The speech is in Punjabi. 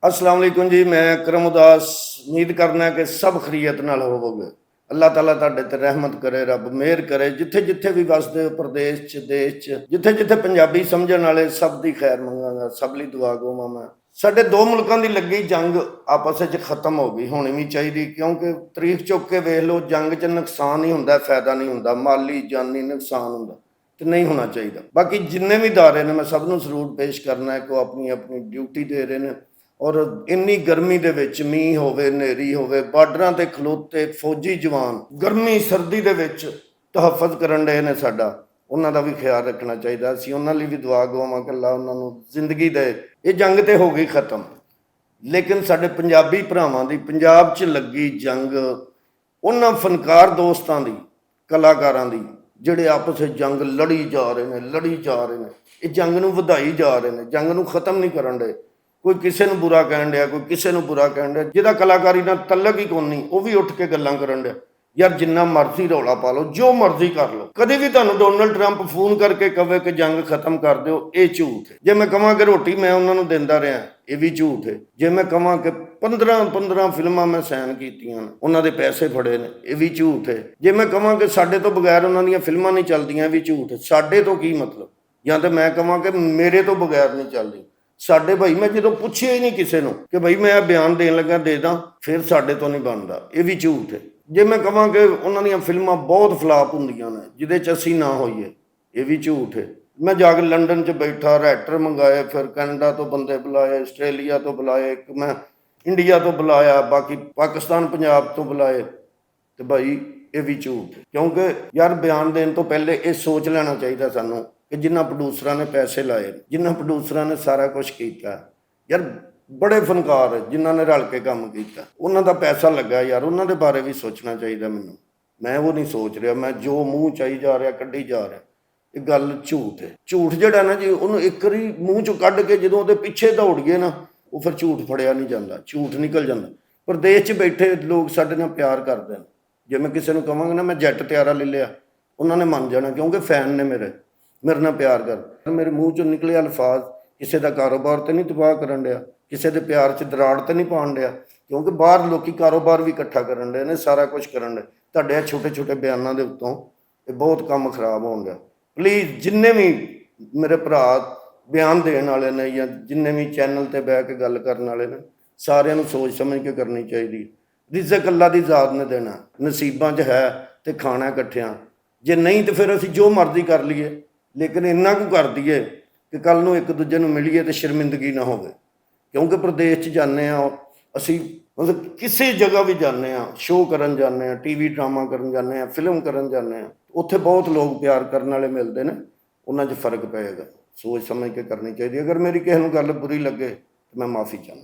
अस्सलाम वालेकुम जी। मैं अकरम उदास उम्मीद करना कि सब खरीयत नाल होवोगे। अल्लाह ताला तुहाडे ते रहमत करे, रब मेहर करे। जिथे जिथे भी वसदे हो, प्रदेश च, देश च, जिथे जिथे पंजाबी समझण वाले, सब दी खैर मंगांगा, सब लई दुआ गोवां मैं। ਸਾਡੇ ਦੋ ਮੁਲਕਾਂ ਦੀ ਲੱਗੀ ਜੰਗ ਆਪਸ ਵਿੱਚ ਖਤਮ ਹੋ ਗਈ, ਹੋਣੀ ਵੀ ਚਾਹੀਦੀ, ਕਿਉਂਕਿ ਤਾਰੀਖ ਚੁੱਕ ਕੇ ਵੇਖ ਲਓ, ਜੰਗ 'ਚ ਨੁਕਸਾਨ ਹੀ ਹੁੰਦਾ, ਫਾਇਦਾ ਨਹੀਂ ਹੁੰਦਾ, ਮਾਲੀ ਜਾਨੀ ਨੁਕਸਾਨ ਹੁੰਦਾ ਤੇ ਨਹੀਂ ਹੋਣਾ ਚਾਹੀਦਾ। ਬਾਕੀ ਜਿੰਨੇ ਵੀ ਦਾਰੇ ਨੇ, ਮੈਂ ਸਭ ਨੂੰ ਸਲੂਟ ਪੇਸ਼ ਕਰਨਾ ਹੈ ਕਿ ਉਹ ਆਪਣੀ ਆਪਣੀ ਡਿਊਟੀ ਦੇ ਰਹੇ ਨੇ। ਔਰ ਇੰਨੀ ਗਰਮੀ ਦੇ ਵਿੱਚ ਮੀਂਹ ਹੋਵੇ, ਹਨੇਰੀ ਹੋਵੇ, ਬਾਰਡਰਾਂ ਤੇ ਖਲੋਤੇ ਫੌਜੀ ਜਵਾਨ ਗਰਮੀ ਸਰਦੀ ਦੇ ਵਿੱਚ ਤਹਫਜ਼ ਕਰਨ ਡਏ ਨੇ ਸਾਡਾ, ਉਹਨਾਂ ਦਾ ਵੀ ਖਿਆਲ ਰੱਖਣਾ ਚਾਹੀਦਾ। ਅਸੀਂ ਉਹਨਾਂ ਲਈ ਵੀ ਦੁਆ ਗਵਾਵਾਂ ਕਿ ਅੱਲਾ ਉਹਨਾਂ ਨੂੰ ਜ਼ਿੰਦਗੀ ਦੇ। ਇਹ ਜੰਗ ਤੇ ਹੋ ਗਈ ਖਤਮ, ਲੇਕਿਨ ਸਾਡੇ ਪੰਜਾਬੀ ਭਰਾਵਾਂ ਦੀ ਪੰਜਾਬ 'ਚ ਲੱਗੀ ਜੰਗ, ਉਹਨਾਂ ਫਨਕਾਰ ਦੋਸਤਾਂ ਦੀ, ਕਲਾਕਾਰਾਂ ਦੀ, ਜਿਹੜੇ ਆਪਸ ਵਿੱਚ ਜੰਗ ਲੜੀ ਜਾ ਰਹੇ ਨੇ, ਲੜੀ ਜਾ ਰਹੇ ਨੇ, ਇਹ ਜੰਗ ਨੂੰ ਵਧਾਈ ਜਾ ਰਹੇ ਨੇ, ਜੰਗ ਨੂੰ ਖਤਮ ਨਹੀਂ ਕਰਨ ਡਏ। ਕੋਈ ਕਿਸੇ ਨੂੰ ਬੁਰਾ ਕਹਿਣ ਡਿਆ, ਕੋਈ ਕਿਸੇ ਨੂੰ ਬੁਰਾ ਕਹਿਣ ਡਿਆ, ਜਿਹਦਾ ਕਲਾਕਾਰੀ ਨਾਲ ਤਲਕ ਹੀ ਕੋਈ ਨਹੀਂ, ਉਹ ਵੀ ਉੱਠ ਕੇ ਗੱਲਾਂ ਕਰਨ ਡਿਆ। ਯਾਰ ਜਿੰਨਾ ਮਰਜ਼ੀ ਰੌਲਾ ਪਾ ਲਓ, ਜੋ ਮਰਜ਼ੀ ਕਰ ਲਓ, ਕਦੇ ਵੀ ਤੁਹਾਨੂੰ ਡੋਨਲਡ ਟਰੰਪ ਫੋਨ ਕਰਕੇ ਕਵੇ ਕਿ ਜੰਗ ਖਤਮ ਕਰ ਦਿਓ, ਇਹ ਝੂਠ ਹੈ। ਜੇ ਮੈਂ ਕਹਾਂ ਕਿ ਰੋਟੀ ਮੈਂ ਉਹਨਾਂ ਨੂੰ ਦਿੰਦਾ ਰਿਹਾ, ਇਹ ਵੀ ਝੂਠ ਹੈ। ਜੇ ਮੈਂ ਕਹਾਂ ਕਿ 15 ਫਿਲਮਾਂ ਮੈਂ ਸਾਈਨ ਕੀਤੀਆਂ ਨੇ, ਉਹਨਾਂ ਦੇ ਪੈਸੇ ਫੜੇ ਨੇ, ਇਹ ਵੀ ਝੂਠ ਹੈ। ਜੇ ਮੈਂ ਕਹਾਂ ਕਿ ਸਾਡੇ ਤੋਂ ਬਗੈਰ ਉਹਨਾਂ ਦੀਆਂ ਫਿਲਮਾਂ ਨਹੀਂ ਚੱਲਦੀਆਂ, ਇਹ ਵੀ ਝੂਠ ਹੈ। ਸਾਡੇ ਤੋਂ ਕੀ ਮਤਲਬ? ਜਾਂ ਤਾਂ ਮੈਂ ਕਹਾਂ ਕਿ ਮੇਰੇ ਤੋਂ ਬਗੈਰ ਨਹੀਂ ਚੱਲਦੀ। ਸਾਡੇ ਭਾਈ, ਮੈਂ ਜਦੋਂ ਪੁੱਛਿਆ ਹੀ ਨਹੀਂ ਕਿਸੇ ਨੂੰ ਕਿ ਭਾਈ ਮੈਂ ਬਿਆਨ ਦੇਣ ਲੱਗਾ ਦੇ ਦਾਂ, ਫਿਰ ਸਾਡੇ ਤੋਂ ਨਹੀਂ ਬਣਦਾ, ਇਹ ਵੀ ਝੂਠ ਹੈ। ਜੇ ਮੈਂ ਕਹਾਂ ਕਿ ਉਹਨਾਂ ਦੀਆਂ ਫਿਲਮਾਂ ਬਹੁਤ ਫਲਾਪ ਹੁੰਦੀਆਂ ਨੇ ਜਿਹਦੇ 'ਚ ਅਸੀਂ ਨਾ ਹੋਈਏ, ਇਹ ਵੀ ਝੂਠ ਹੈ। ਮੈਂ ਜਾ ਕੇ ਲੰਡਨ 'ਚ ਬੈਠਾ, ਰਾਈਟਰ ਮੰਗਾਏ, ਫਿਰ ਕੈਨੇਡਾ ਤੋਂ ਬੰਦੇ ਬੁਲਾਏ, ਆਸਟ੍ਰੇਲੀਆ ਤੋਂ ਬੁਲਾਏ, ਇੱਕ ਮੈਂ ਇੰਡੀਆ ਤੋਂ ਬੁਲਾਇਆ, ਬਾਕੀ ਪਾਕਿਸਤਾਨ ਪੰਜਾਬ ਤੋਂ ਬੁਲਾਏ, ਤੇ ਭਾਈ ਇਹ ਵੀ ਝੂਠ ਹੈ। ਕਿਉਂਕਿ ਯਾਰ ਬਿਆਨ ਦੇਣ ਤੋਂ ਪਹਿਲੇ ਇਹ ਸੋਚ ਲੈਣਾ ਚਾਹੀਦਾ ਸਾਨੂੰ ਕਿ ਜਿਨ੍ਹਾਂ ਪ੍ਰੋਡਿਊਸਰਾਂ ਨੇ ਪੈਸੇ ਲਾਏ, ਜਿਨ੍ਹਾਂ ਪ੍ਰੋਡਿਊਸਰਾਂ ਨੇ ਸਾਰਾ ਕੁਝ ਕੀਤਾ, ਯਾਰ ਬੜੇ ਫਨਕਾਰ ਜਿਨ੍ਹਾਂ ਨੇ ਰਲ ਕੇ ਕੰਮ ਕੀਤਾ, ਉਹਨਾਂ ਦਾ ਪੈਸਾ ਲੱਗਾ ਯਾਰ, ਉਹਨਾਂ ਦੇ ਬਾਰੇ ਵੀ ਸੋਚਣਾ ਚਾਹੀਦਾ ਮੈਨੂੰ। ਮੈਂ ਉਹ ਨਹੀਂ ਸੋਚ ਰਿਹਾ, ਮੈਂ ਜੋ ਮੂੰਹ ਚਾਹੀ ਜਾ ਰਿਹਾ ਕੱਢੀ ਜਾ ਰਿਹਾ। ਇਹ ਗੱਲ ਝੂਠ ਹੈ। ਝੂਠ ਜਿਹੜਾ ਨਾ ਜੀ, ਉਹਨੂੰ ਇੱਕ ਵਾਰੀ ਮੂੰਹ 'ਚੋਂ ਕੱਢ ਕੇ ਜਦੋਂ ਉਹਦੇ ਪਿੱਛੇ ਦੌੜ ਗਏ ਨਾ, ਉਹ ਫਿਰ ਝੂਠ ਫੜਿਆ ਨਹੀਂ ਜਾਂਦਾ, ਝੂਠ ਨਿਕਲ ਜਾਂਦਾ। ਪ੍ਰਦੇਸ਼ 'ਚ ਬੈਠੇ ਲੋਕ ਸਾਡੇ ਨਾਲ ਪਿਆਰ ਕਰਦੇ ਨੇ। ਜੇ ਮੈਂ ਕਿਸੇ ਨੂੰ ਕਹਾਂਗਾ ਨਾ ਮੈਂ ਜੈਟ ਤਿਆਰਾ ਲੈ ਲਿਆ, ਉਹਨਾਂ ਨੇ ਮੰਨ ਜਾਣਾ, ਕਿਉਂਕਿ ਫੈਨ ਨੇ ਮੇਰੇ ਨਾਲ ਪਿਆਰ ਕਰ। ਮੇਰੇ ਮੂੰਹ 'ਚੋਂ ਨਿਕਲੇ ਅਲਫਾਜ਼ ਕਿਸੇ ਦਾ ਕਾਰੋਬਾਰ ਤੇ ਨਹੀਂ ਤਬਾਹ ਕਰਨ ਡਿਆ, ਕਿਸੇ ਦੇ ਪਿਆਰ 'ਚ ਦਰਾੜ ਤੇ ਨਹੀਂ ਪਾਉਣ ਡਿਆ, ਕਿਉਂਕਿ ਬਾਹਰ ਲੋਕੀ ਕਾਰੋਬਾਰ ਵੀ ਇਕੱਠਾ ਕਰਨ ਡਏ ਨੇ, ਸਾਰਾ ਕੁਝ ਕਰਨ ਡਏ। ਤੁਹਾਡੇ ਛੋਟੇ ਛੋਟੇ ਬਿਆਨਾਂ ਦੇ ਉੱਤੋਂ ਇਹ ਬਹੁਤ ਕੰਮ ਖਰਾਬ ਹੋਣ ਡਿਆ। ਪਲੀਜ਼ ਜਿੰਨੇ ਵੀ ਮੇਰੇ ਭਰਾ ਬਿਆਨ ਦੇਣ ਵਾਲੇ ਨੇ, ਜਾਂ ਜਿੰਨੇ ਵੀ ਚੈਨਲ 'ਤੇ ਬਹਿ ਕੇ ਗੱਲ ਕਰਨ ਵਾਲੇ ਨੇ, ਸਾਰਿਆਂ ਨੂੰ ਸੋਚ ਸਮਝ ਕੇ ਕਰਨੀ ਚਾਹੀਦੀ। ਰਿਜ਼ਕ ਅੱਲਾ ਦੀ ਜ਼ਾਤ ਨੇ ਦੇਣਾ, ਨਸੀਬਾਂ 'ਚ ਹੈ ਤੇ ਖਾਣਾ ਇਕੱਠਿਆਂ, ਜੇ ਨਹੀਂ ਤਾਂ ਫਿਰ ਅਸੀਂ ਜੋ ਮਰਜ਼ੀ ਕਰ ਲਈਏ, ਲੇਕਿਨ ਇੰਨਾ ਕੁ ਕਰ ਦਈਏ ਕਿ ਕੱਲ੍ਹ ਨੂੰ ਇੱਕ ਦੂਜੇ ਨੂੰ ਮਿਲੀਏ ਤੇ ਸ਼ਰਮਿੰਦਗੀ ਨਾ ਹੋਵੇ। ਕਿਉਂਕਿ ਪ੍ਰਦੇਸ਼ 'ਚ ਜਾਂਦੇ ਹਾਂ ਅਸੀਂ, ਮਤਲਬ ਕਿਸੇ ਜਗ੍ਹਾ ਵੀ ਜਾਂਦੇ ਹਾਂ, ਸ਼ੋਅ ਕਰਨ ਜਾਂਦੇ ਹਾਂ, TV ਡਰਾਮਾ ਕਰਨ ਜਾਂਦੇ ਹਾਂ, ਫਿਲਮ ਕਰਨ ਜਾਂਦੇ ਹਾਂ, ਉੱਥੇ ਬਹੁਤ ਲੋਕ ਪਿਆਰ ਕਰਨ ਵਾਲੇ ਮਿਲਦੇ ਨੇ, ਉਹਨਾਂ 'ਚ ਫਰਕ ਪਏਗਾ। ਸੋਚ ਸਮਝ ਕੇ ਕਰਨੀ ਚਾਹੀਦੀ। ਅਗਰ ਮੇਰੀ ਕਿਸੇ ਨੂੰ ਗੱਲ ਬੁਰੀ ਲੱਗੇ ਤਾਂ ਮੈਂ ਮਾਫੀ ਚਾਹੁੰਦਾ।